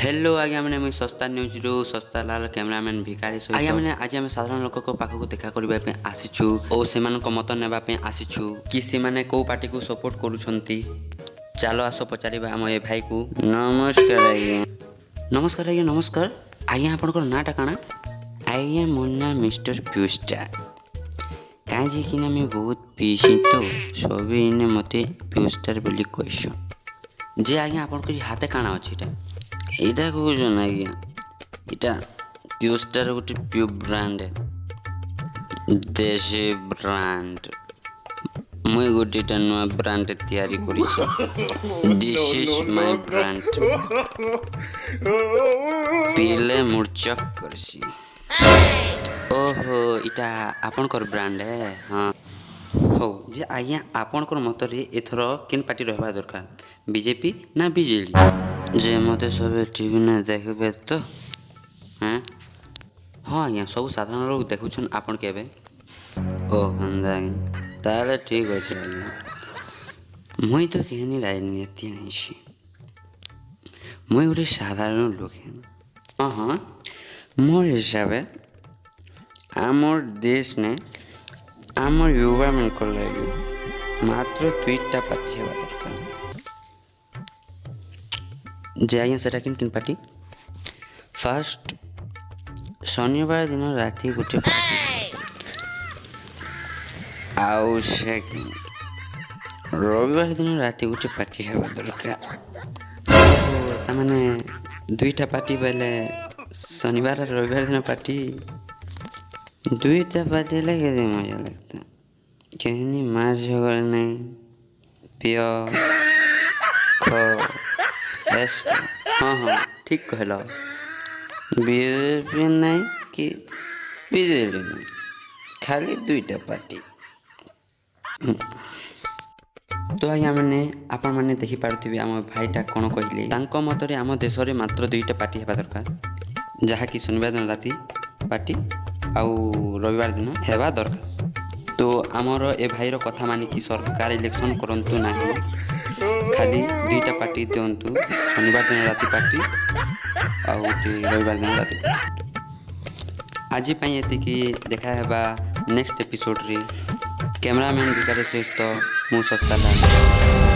Hello आज्ञा मैंने मुझे सस्ता न्यूज रु सस्ता लाल कैमरामैन भिखारी सहित आज्ञा मैंने आज आम साधारण लोक पाखक देखा करने आसीचु और से मत नापी आसीचु कि से कौ पार्टी को सपोर्ट करुँच। चलो आस पचार आम ए भाई को। नमस्कार आज्ञा। नमस्कार आज्ञा नमस्कार। आज्ञा आपनकर नाटा काना? आज्ञा मोर ना मिस्टर पीयूषटा कहीं कि मैं बहुत पीसी तो सभी इने मते पीयूषटार बोली कहसन जे आज्ञा आपनकर हाथे काना अच्छी एटा कहन आज्ञा इटा पीयूषटार गोटे प्यू ब्रांड देशी ब्रांड मुई गोटे नुआ ब्रांड तैयारी करी दिस इज माय ब्रांड पीले मुर्चक करसी। ओहो इटा आपनकर ब्रांड है। हाँ हो जे आज्ञा आपनकर मतरे एथर केन पार्टी रहबा दरकार बीजेपी ना बीजेडी जे मते सब टीवी ना देखबे तो हैं। हाँ आज्ञा सब साधारण लोग देखुछन आपन केबे। ओ हंदा ताले ठीक अछि आज्ञा मुई तो केहनी राजनीति नहीं छी मुई गोटे साधारण लोक है। हाँ हाँ मोर हिसाबे आमर देश ने आमर युवा मन को लगे मात्र दुईटा पार्टी हेबा दरकार जे आज्ञा सेटा किन किन पार्टी। फर्स्ट शनिवार दिन राति गोटे पार्टी आउ सेकेंड रविवार दिन राति गोटे पार्टी हेबा दरकार। तामाने दुईटा पार्टी बेले शनिवार और रविवार दिन पार्टी दुईटा पार्टी लगे दे मजा लगता कहनी मार झगड़ नहीं पियो खो ऐस। हाँ हाँ ठीक कहल बीजेपी नहीं कि बीजेडी नहीं खाली दुईटा पार्टी। तो आज्ञा मैंने आपण मैंने देखी पारुथिबे आम भाईटा कौन कहले तांको मतरे आम देश में मात्र दुईटा पार्टी हेबा दरकार जहाँकि शनिवार दिन राति पार्टी आउ रविवार दिन हेबा दरकार। तो आमर ए भाईर कथा मानिकी सरकार इलेक्शन करंतु नाही खाली दुईटा पार्टी दिंतु शनिवार दिन राति पार्टी आउ रविवार दिन राति। आज ये देखा हेबा नेक्स्ट एपिसोड रे कैमरामैन भिखारी सहित मु सस्ता लाल।